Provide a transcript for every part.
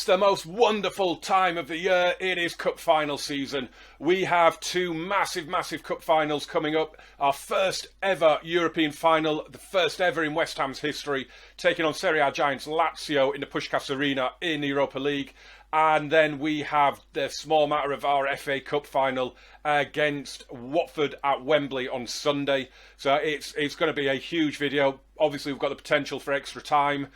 It's the most wonderful time of the year. It is cup final season. We have two massive cup finals coming up. Our first ever European final, the first ever in West Ham's history, taking on Serie A giants Lazio in the Puskás Arena in the Europa League. And then we have the small matter of our FA Cup final against Watford at Wembley on Sunday. So it's going to be a huge video. Obviously, we've got the potential for extra time.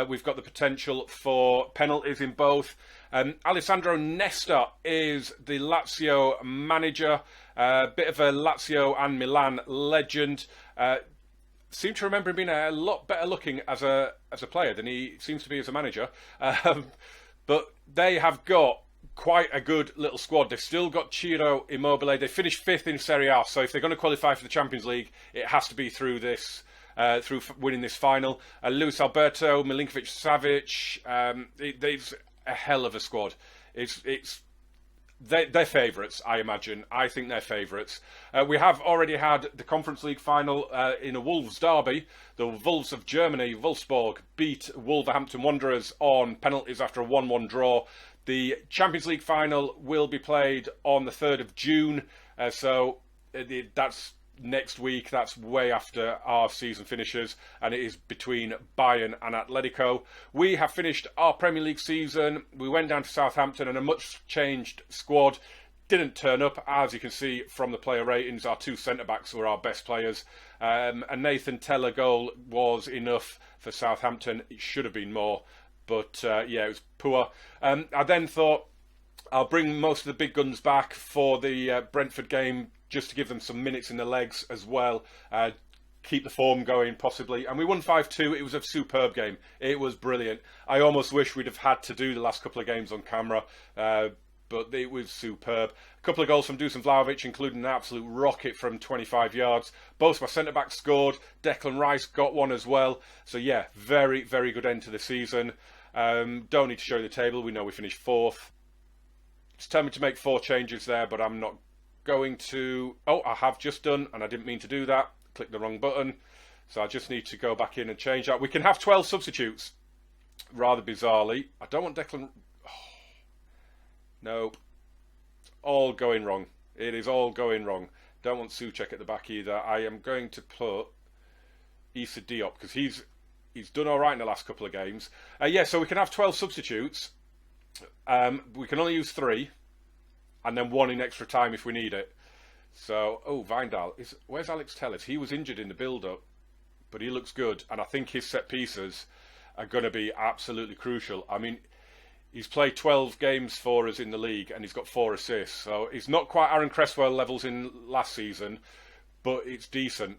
We've got the potential for penalties in both. Alessandro Nesta is the Lazio manager. Bit of a Lazio and Milan legend. Seem to remember him being a lot better looking as a player than he seems to be as a manager. But they have got quite a good little squad. They've still got Ciro Immobile. They finished 5th in Serie A, so if they're going to qualify for the Champions League, it has to be through this, through winning this final. Luis Alberto, Milinkovic-Savic. It's a hell of a squad. They're favourites, I imagine. I think they're favourites. We have already had the Conference League final in a Wolves derby. The Wolves of Germany, Wolfsburg, beat Wolverhampton Wanderers on penalties after a 1-1 draw. The Champions League final will be played on the 3rd of June. So that's next week. That's way after our season finishes, and it is between Bayern and Atletico. We have finished our Premier League season. We went down to Southampton, and a much changed squad didn't turn up. As you can see from the player ratings, our two centre-backs were our best players. A Nathan Tella goal was enough for Southampton. It should have been more, but yeah, it was poor. I then thought I'll bring most of the big guns back for the Brentford game, just to give them some minutes in the legs as well. Keep the form going, possibly. And we won 5-2. It was a superb game. It was brilliant. I almost wish we'd have had to do the last couple of games on camera, but it was superb. A couple of goals from Dusan Vlahovic, including an absolute rocket from 25 yards. Both my centre-backs scored. Declan Rice got one as well. So yeah, very good end to the season. Don't need to show you the table. We know we finished 4th. It's telling me to make 4 changes there, but I'm not going to. Oh, I have just done, and I didn't mean to do that. Click the wrong button. So I just need to go back in and change that. We can have 12 substitutes, rather bizarrely. I don't want Declan. Oh, no. It's all going wrong. It is all going wrong. Don't want Souček at the back either. I am going to put Issa Diop, because he's done all right in the last couple of games. Yeah, so we can have 12 substitutes. We can only use 3. And then 1 in extra time if we need it. So, oh, Vindal. Where's Alex Telles? He was injured in the build-up, but he looks good. And I think his set pieces are going to be absolutely crucial. I mean, he's played 12 games for us in the league, and he's got 4 assists. So he's not quite Aaron Cresswell levels in last season, but it's decent.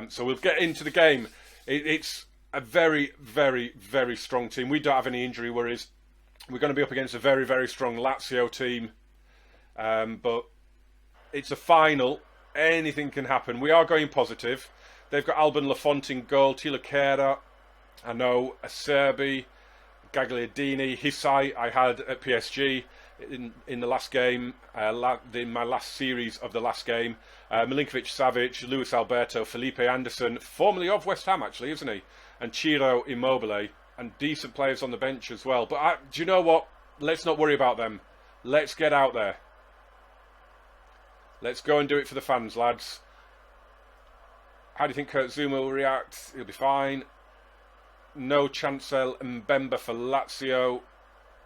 So we'll get into the game. It's a very strong team. We don't have any injury worries. We're going to be up against a very strong Lazio team. But it's a final. Anything can happen. We are going positive. They've got Alban Lafont in goal. Tila Kehrer. I know Acerbi. Gagliardini. Hisai I had at PSG in the last game. In my last series of the last game. Milinkovic-Savic. Luis Alberto. Felipe Anderson. Formerly of West Ham, actually, isn't he? And Ciro Immobile. And decent players on the bench as well. But do you know what? Let's not worry about them. Let's get out there. Let's go and do it for the fans, lads. How do you think Kurt Zouma will react? He'll be fine. No Chancel Mbemba for Lazio.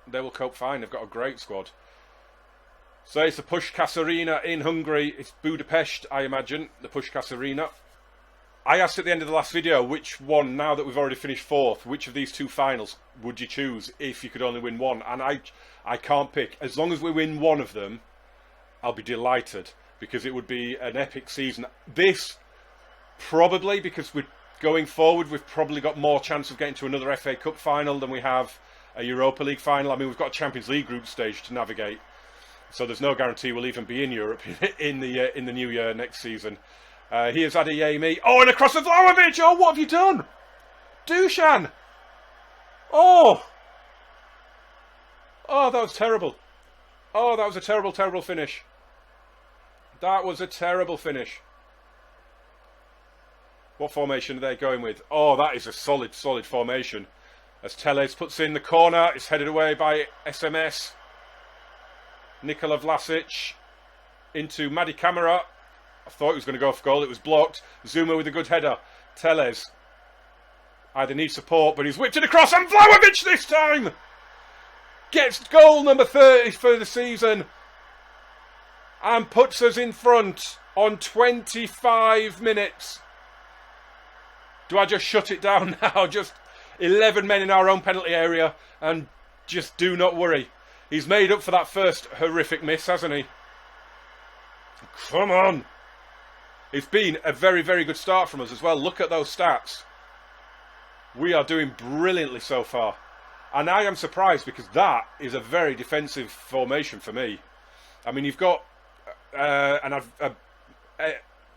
They will cope fine. They've got a great squad. So it's the Puskás Arena in Hungary. It's Budapest, I imagine. The Puskás Arena. I asked at the end of the last video, which one, now that we've already finished 4th, which of these 2 finals would you choose if you could only win one? And I can't pick. As long as we win one of them, I'll be delighted, because it would be an epic season. This, probably, because we're going forward, we've probably got more chance of getting to another FA Cup final than we have a Europa League final. I mean, we've got a Champions League group stage to navigate, so there's no guarantee we'll even be in Europe in the new year next season. Here's Adeyemi. Oh, and across the Vlahovic! Oh, what have you done? Dusan! Oh, that was terrible. Oh, that was a terrible finish. That was a terrible finish. What formation are they going with? Oh, that is a solid formation. As Teles puts in the corner, it's headed away by SMS. Nikola Vlasic into Madi Camara. I thought he was going to go for goal. It was blocked. Zuma with a good header. Teles either needs support, but he's whipped it across, and Vlahovic this time gets goal number 30 for the season and puts us in front on 25 minutes. Do I just shut it down now? Just 11 men in our own penalty area, and just do not worry. He's made up for that first horrific miss, hasn't he? Come on. It's been a very, very good start from us as well. Look at those stats. We are doing brilliantly so far. And I am surprised because that is a very defensive formation for me. I mean, you've got... Milinkovic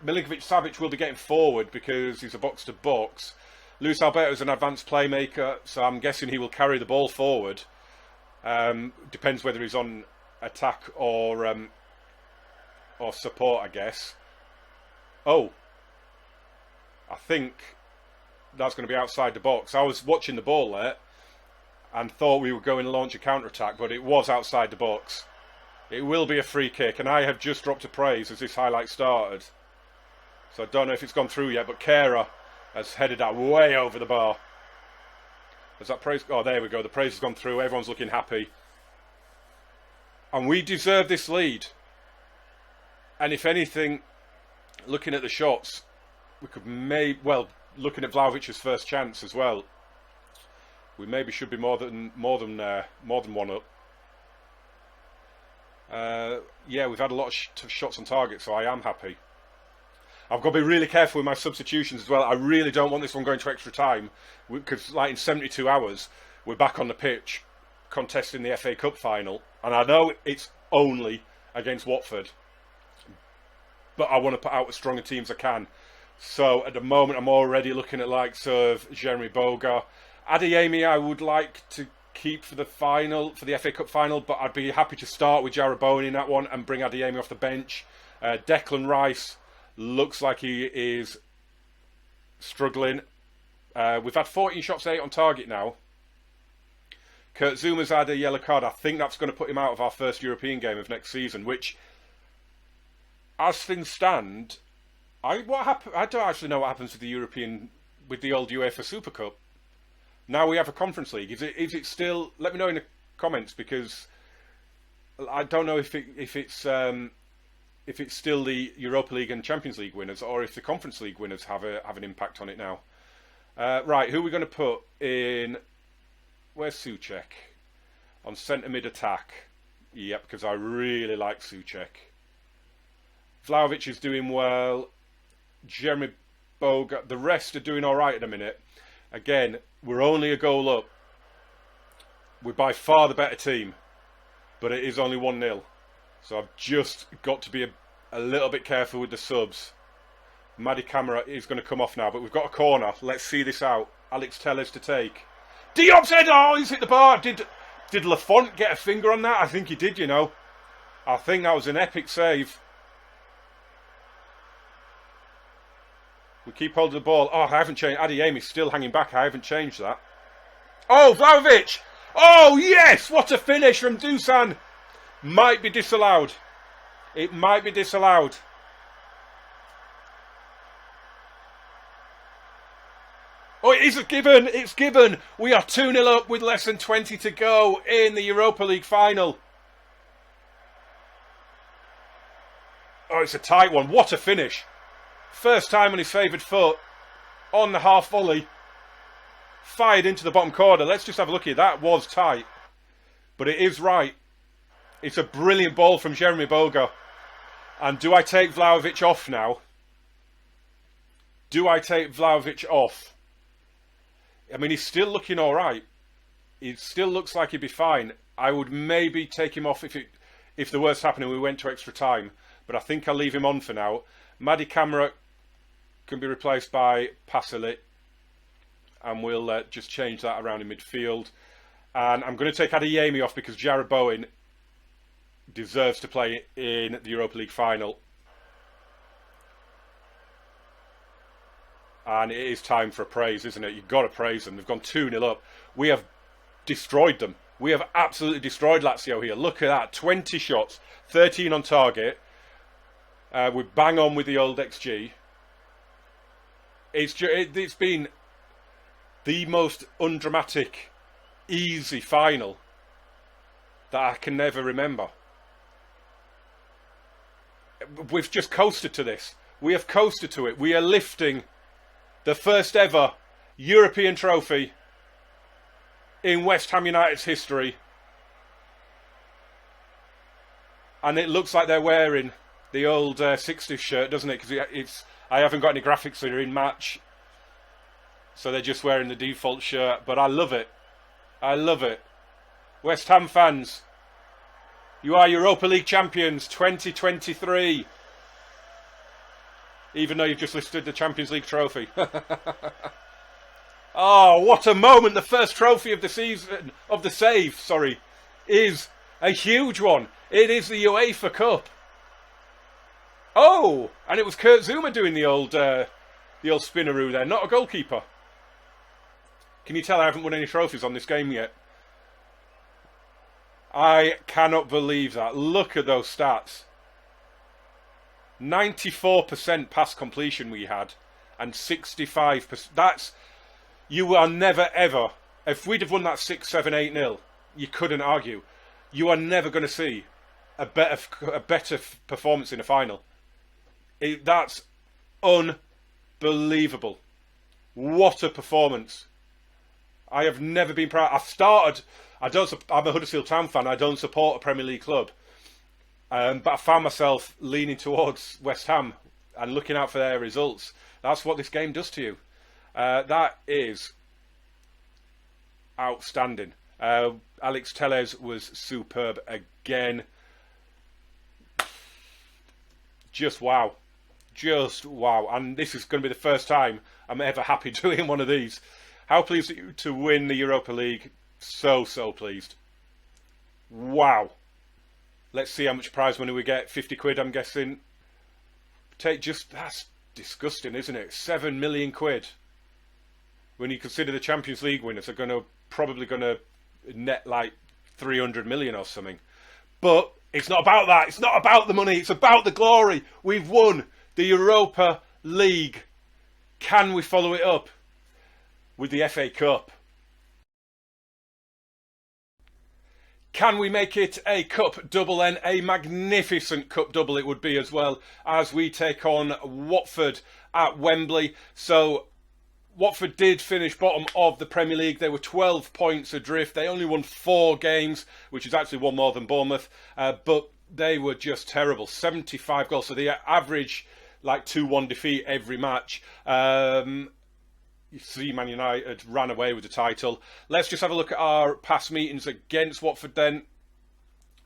Savic will be getting forward because he's a box-to-box. Luis Alberto is an advanced playmaker, so I'm guessing he will carry the ball forward. Depends whether he's on attack or support, I guess. Oh, I think that's going to be outside the box. I was watching the ball there and thought we were going to launch a counter-attack, but it was outside the box. It will be a free kick, and I have just dropped a praise as this highlight started. So I don't know if it's gone through yet, but Kera has headed that way over the bar. Has that praise... Oh, there we go. The praise has gone through. Everyone's looking happy. And we deserve this lead. And if anything, looking at the shots, we could looking at Vlahovic's first chance as well, we maybe should be more than one up. Yeah, we've had a lot of shots on target, so I am happy. I've got to be really careful with my substitutions as well. I really don't want this one going to extra time, because like in 72 hours, we're back on the pitch contesting the FA Cup final. And I know it's only against Watford, but I want to put out as strong a team as I can. So at the moment, I'm already looking at likes of Jeremy Boga. Adeyemi, I would like to keep for the final, for the FA Cup final, but I'd be happy to start with Jarrod Bowen in that one and bring Adeyemi off the bench. Declan Rice looks like he is struggling. We've had 14 shots, 8 on target now. Kurt Zuma's had a yellow card. I think that's going to put him out of our first European game of next season, which, as things stand, I don't actually know what happens with the old UEFA Super Cup. Now we have a Conference League. Is it still? Let me know in the comments, because I don't know if it's still the Europa League and Champions League winners, or if the Conference League winners have an impact on it now. Right, who are we going to put in? Where's Souček? On centre mid attack. Yep, because I really like Souček. Vlahovic is doing well. Jeremy Boga. The rest are doing all right at the minute. Again, we're only a goal up. We're by far the better team, but it is only 1-0. So I've just got to be a little bit careful with the subs. Madi Camara is going to come off now, but we've got a corner. Let's see this out. Alex Telles to take. Diop's head! Oh, he's hit the bar. Did Lafont get a finger on that? I think he did, you know. I think that was an epic save. We keep holding the ball. Oh, I haven't changed. Adeyemi's still hanging back. I haven't changed that. Oh, Vlahovic! Oh, yes! What a finish from Dusan! Might be disallowed. It might be disallowed. Oh, it is a given. It's given. We are 2-0 up with less than 20 to go in the Europa League final. Oh, it's a tight one. What a finish. First time on his favoured foot. On the half volley. Fired into the bottom corner. Let's just have a look here. That was tight. But it is right. It's a brilliant ball from Jeremy Boga. And do I take Vlahovic off now? Do I take Vlahovic off? I mean, he's still looking all right. He still looks like he'd be fine. I would maybe take him off if the worst happened and we went to extra time. But I think I'll leave him on for now. Madi Camara can be replaced by Pasalic. And we'll just change that around in midfield. And I'm going to take Adeyemi off because Jarrod Bowen deserves to play in the Europa League final. And it is time for a praise, isn't it? You've got to praise them. They've gone 2-0 up. We have destroyed them. We have absolutely destroyed Lazio here. Look at that. 20 shots, 13 on target. We bang on with the old XG. It's been the most undramatic, easy final that I can never remember. We've just coasted to this. We have coasted to it. We are lifting the first ever European trophy in West Ham United's history. And it looks like they're wearing the old 60s shirt, doesn't it? Because I haven't got any graphics that are in match. So they're just wearing the default shirt. But I love it. I love it. West Ham fans, you are Europa League champions 2023. Even though you've just listed the Champions League trophy. Oh, what a moment. The first trophy of the season, of the save, is a huge one. It is the UEFA Cup. Oh, and it was Kurt Zouma doing the old spinneroo there, not a goalkeeper. Can you tell I haven't won any trophies on this game yet? I cannot believe that. Look at those stats. 94% pass completion we had, and 65%. That's, you are never ever, if we'd have won that 6-7-8-0, you couldn't argue. You are never going to see a better performance in a final. That's unbelievable. What a performance. I have never been proud. I'm a Huddersfield Town fan. I don't support a Premier League club. But I found myself leaning towards West Ham and looking out for their results. That's what this game does to you. That is outstanding. Alex Telles was superb again. Just wow. Just wow. And this is going to be the first time I'm ever happy doing one of these. How pleased are you to win the Europa League? So pleased. Wow. Let's see how much prize money we get. 50 quid, I'm guessing. That's disgusting, isn't it? 7 million quid. When you consider the Champions League winners are probably going to net like 300 million or something. But it's not about that. It's not about the money. It's about the glory. We've won the Europa League. Can we follow it up with the FA Cup? Can we make it a cup double then? A magnificent cup double it would be, as well, as we take on Watford at Wembley. So Watford did finish bottom of the Premier League. They were 12 points adrift. They only won 4 games, which is actually one more than Bournemouth. But they were just terrible. 75 goals. So they average like 2-1 defeat every match. You see Man United ran away with the title. Let's just have a look at our past meetings against Watford then,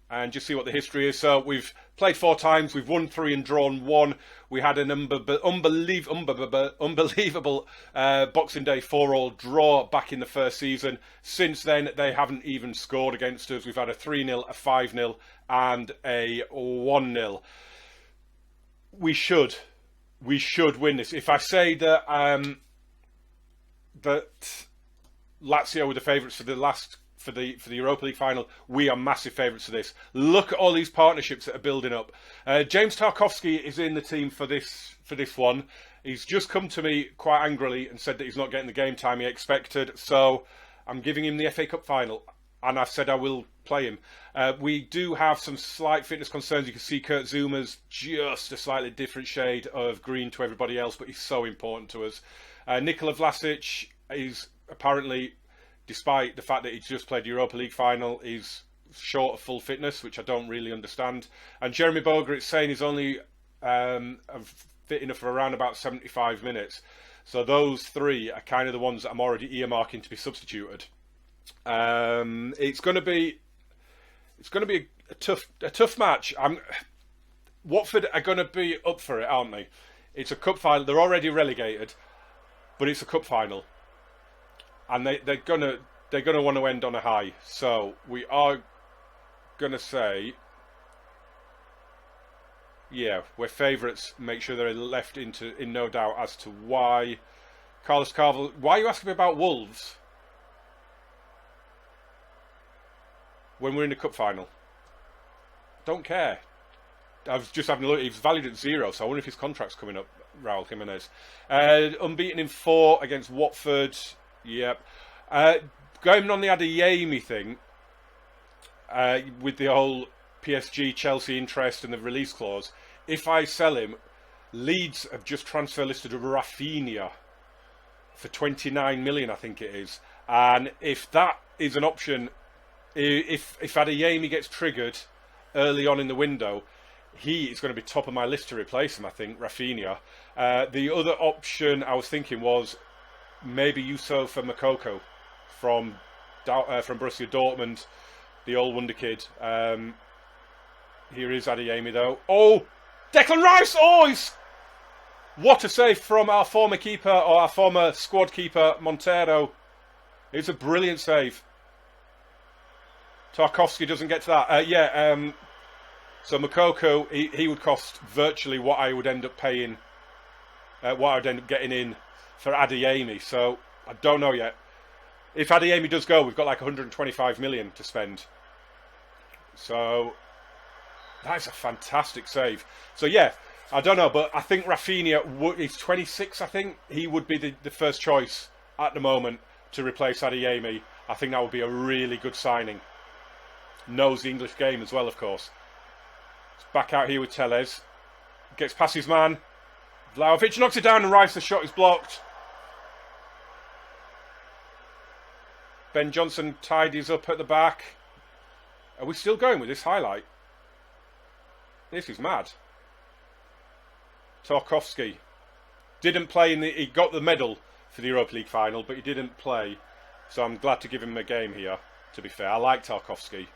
and just see what the history is. So we've played 4 times. We've won 3 and drawn 1. We had an unbelievable Boxing Day 4-4 draw back in the first season. Since then, they haven't even scored against us. We've had a 3-0, a 5-0, and a 1-0. We should win this. If I say that that Lazio were the favourites for the Europa League final, we are massive favourites for this. Look at all these partnerships that are building up. James Tarkowski is in the team for this one. He's just come to me quite angrily and said that he's not getting the game time he expected. So I'm giving him the FA Cup final, and I said I will play him. We do have some slight fitness concerns. You can see Kurt Zouma's just a slightly different shade of green to everybody else, but he's so important to us. Nikola Vlasic is apparently, despite the fact that he's just played the Europa League final, is short of full fitness, which I don't really understand. And Jeremy Boga, it's saying he's only fit enough for around about 75 minutes. So those 3 are kind of the ones that I'm already earmarking to be substituted. It's going to be a tough match. Watford are going to be up for it, aren't they? It's a cup final. They're already relegated, but it's a cup final, and they're gonna want to end on a high. So we are gonna say, yeah, we're favourites. Make sure they're left in no doubt as to why. Carlos Carvalho. Why are you asking me about Wolves when we're in the cup final? Don't care. I was just having a look. He's valued at 0, so I wonder if his contract's coming up. Raul Jimenez. Unbeaten in 4 against Watford. Yep. Going on the Adeyemi thing, with the whole PSG, Chelsea interest and the release clause, if I sell him, Leeds have just transfer listed Rafinha for 29 million, I think it is. And if that is an option, if Adeyemi gets triggered early on in the window, he is going to be top of my list to replace him, I think, Rafinha. The other option I was thinking was maybe Yusufa Moukoko from Borussia Dortmund, the old wonder kid. Here is Adeyemi, though. Oh, Declan Rice! Oh, what a save from our former keeper, or our former squad keeper, Montero. It's a brilliant save. Tarkowski doesn't get to that. So Moukoko, he would cost virtually what I would end up paying, what I would end up getting in for Adeyemi. So I don't know yet. If Adeyemi does go, we've got like 125 million to spend. So that's a fantastic save. So yeah, I don't know, but I think Rafinha, he's 26, I think. He would be the first choice at the moment to replace Adeyemi. I think that would be a really good signing. Knows the English game as well, of course. It's back out here with Tellez. Gets past his man. Vlahovic knocks it down and Rice, the shot is blocked. Ben Johnson tidies up at the back. Are we still going with this highlight? This is mad. Tarkowski didn't play he got the medal for the Europa League final, but he didn't play. So I'm glad to give him a game here, to be fair. I like Tarkowski.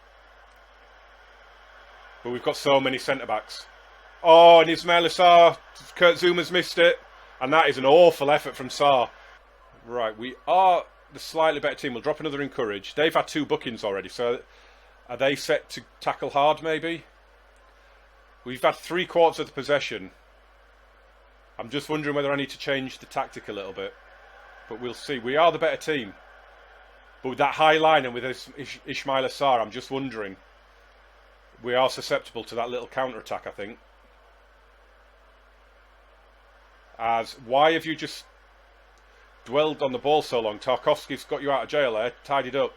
But we've got so many centre-backs. Oh, and Ismail Assar. Kurt Zouma's missed it. And that is an awful effort from Sarr. Right, we are the slightly better team. We'll drop another encourage. They've had 2 bookings already, so are they set to tackle hard, maybe? We've had 3/4 of the possession. I'm just wondering whether I need to change the tactic a little bit. But we'll see. We are the better team. But with that high line and with Ismail Assar, I'm just wondering. We are susceptible to that little counter-attack, I think. Why have you just dwelled on the ball so long? Tarkowski's got you out of jail there, tidied up.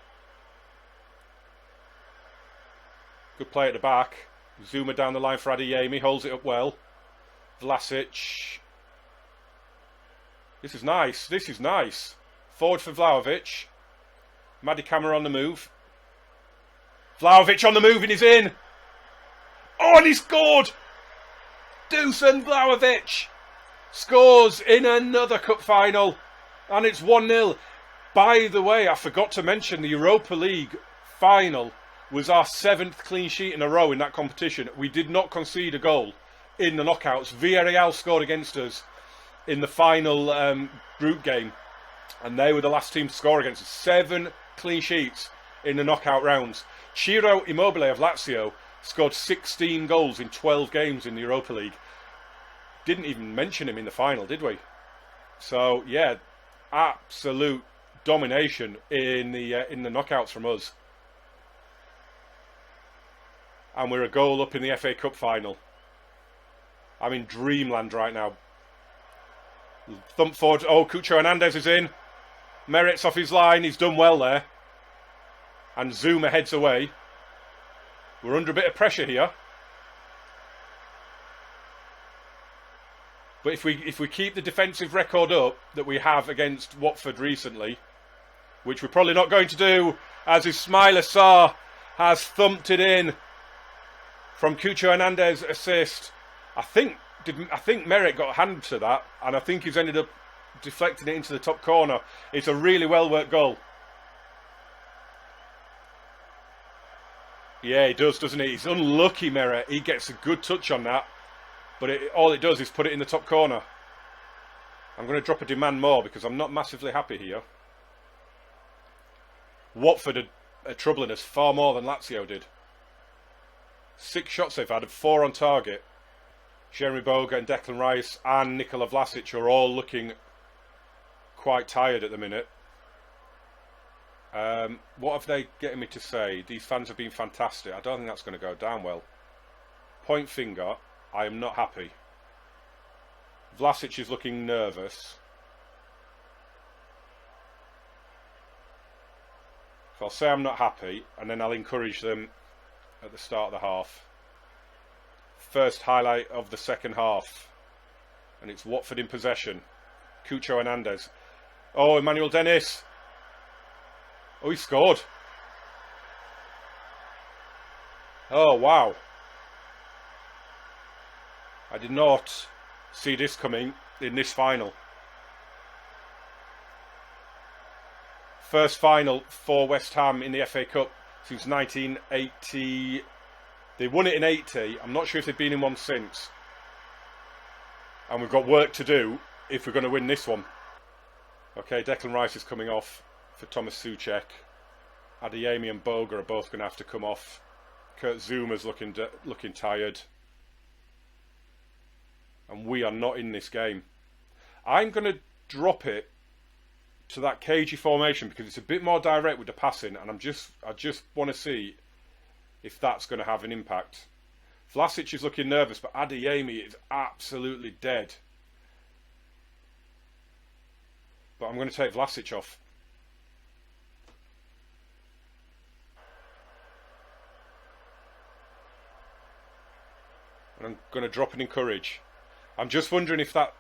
Good play at the back. Zouma down the line for Adeyemi, holds it up well. Vlasic. This is nice, this is nice. Forward for Vlahovic. Madikama on the move. Vlahovic on the move and he's in. Oh, and he scored! Dusan Vlahovic scores in another cup final. And it's 1-0. By the way, I forgot to mention the Europa League final was our 7th clean sheet in a row in that competition. We did not concede a goal in the knockouts. Villarreal scored against us in the final group game. And they were the last team to score against us. 7 clean sheets in the knockout rounds. Ciro Immobile of Lazio scored 16 goals in 12 games in the Europa League. Didn't even mention him in the final, did we? So, yeah, absolute domination in the knockouts from us. And we're a goal up in the FA Cup final. I'm in dreamland right now. Thump forward. Oh, Cucho Hernandez is in. Merritt's off his line. He's done well there. And Zouma heads away. We're under a bit of pressure here. But if we keep the defensive record up that we have against Watford recently, which we're probably not going to do, as Ismail Assar has thumped it in from Cucho Hernandez assist. I think Merritt got a hand to that, and I think he's ended up deflecting it into the top corner. It's a really well worked goal. Yeah, he does, doesn't he? He's unlucky, Merritt. He gets a good touch on that. But all it does is put it in the top corner. I'm going to drop a demand more because I'm not massively happy here. Watford are troubling us far more than Lazio did. 6 shots they've had, 4 on target. Jeremy Boga and Declan Rice and Nikola Vlasic are all looking quite tired at the minute. What have they getting me to say? These fans have been fantastic. I don't think that's going to go down well. Point finger. I am not happy. Vlasic is looking nervous. So I'll say I'm not happy, and then I'll encourage them at the start of the half. First highlight of the second half. And it's Watford in possession. Cucho Hernandez. Oh, Emmanuel Dennis. Oh, he scored. Oh, wow. I did not see this coming in this final. First final for West Ham in the FA Cup since 1980. They won it in 80. I'm not sure if they've been in one since. And we've got work to do if we're going to win this one. Okay, Declan Rice is coming off for Thomas Souček. Adeyemi and Boga are both going to have to come off. Kurt Zuma's looking tired. And we are not in this game. I'm going to drop it to that cagey formation because it's a bit more direct with the passing, and I just want to see if that's going to have an impact. Vlasic is looking nervous, but Adeyemi is absolutely dead. But I'm going to take Vlasic off. And I'm going to drop and encourage. I'm just wondering if that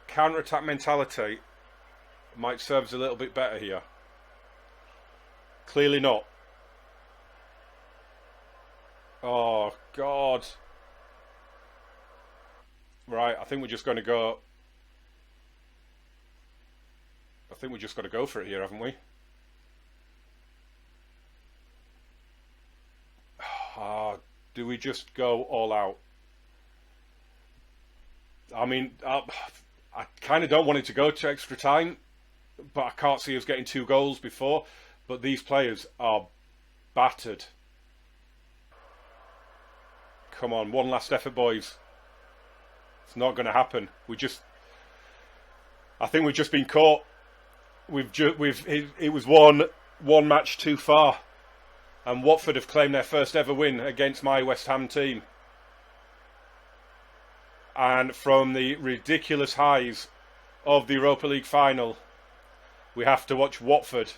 counter-attack mentality might serve us a little bit better here. Clearly not. Oh, God. Right, I think we're just going to go... I think we just got to go for it here, haven't we? Do we just go all out? I mean, I kind of don't want it to go to extra time, but I can't see us getting 2 goals before. But these players are battered. Come on, one last effort, boys. It's not going to happen. I think we've just been caught. It was one match too far, and Watford have claimed their first ever win against my West Ham team. And from the ridiculous highs of the Europa League final, we have to watch Watford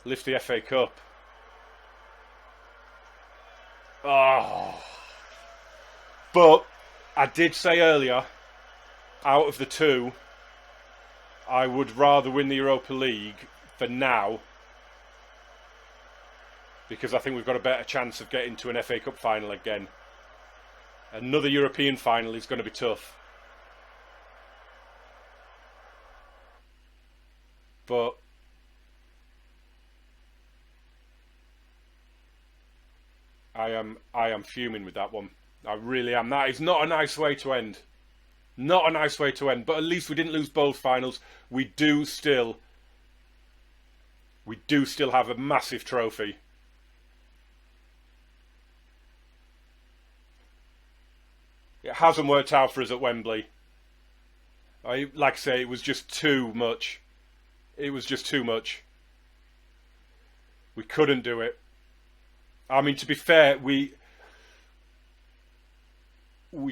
lift the FA Cup. Oh. But I did say earlier, out of the two, I would rather win the Europa League for now, because I think we've got a better chance of getting to an FA Cup final again. Another European final is going to be tough. But I am fuming with that one. I really am. That is not a nice way to end. Not a nice way to end. But at least we didn't lose both finals. We do still have a massive trophy. It hasn't worked out for us at Wembley. Like I say, it was just too much. It was just too much. We couldn't do it. I mean, to be fair, we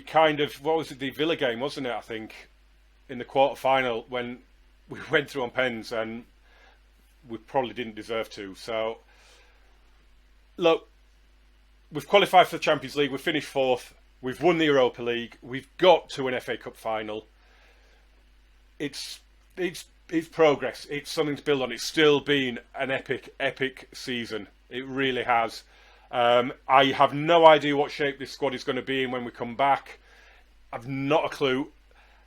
kind of... What was it? The Villa game, wasn't it, I think? In the quarter-final, when we went through on pens and we probably didn't deserve to. So, look, we've qualified for the Champions League. We've finished 4th. We've won the Europa League. We've got to an FA Cup final. It's progress. It's something to build on. It's still been an epic season. It really has. I have no idea what shape this squad is going to be in when we come back. I've not a clue.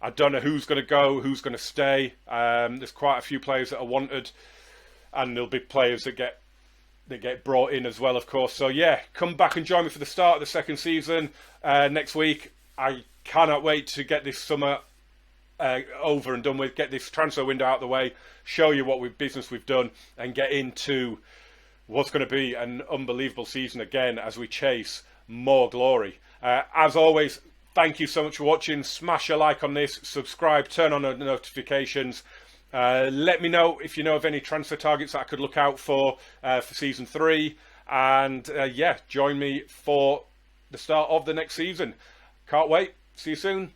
I don't know who's going to go, who's going to stay. There's quite a few players that are wanted, and there'll be players that get brought in as well, of course. So yeah, come back and join me for the start of the second season next week. I cannot wait to get this summer over and done with, get this transfer window out of the way, show you what business we've done, and get into what's going to be an unbelievable season again as we chase more glory. As always, thank you so much for watching. Smash a like on this, subscribe, turn on the notifications, Let me know if you know of any transfer targets that I could look out for season 3. And yeah, join me for the start of the next season. Can't wait. See you soon.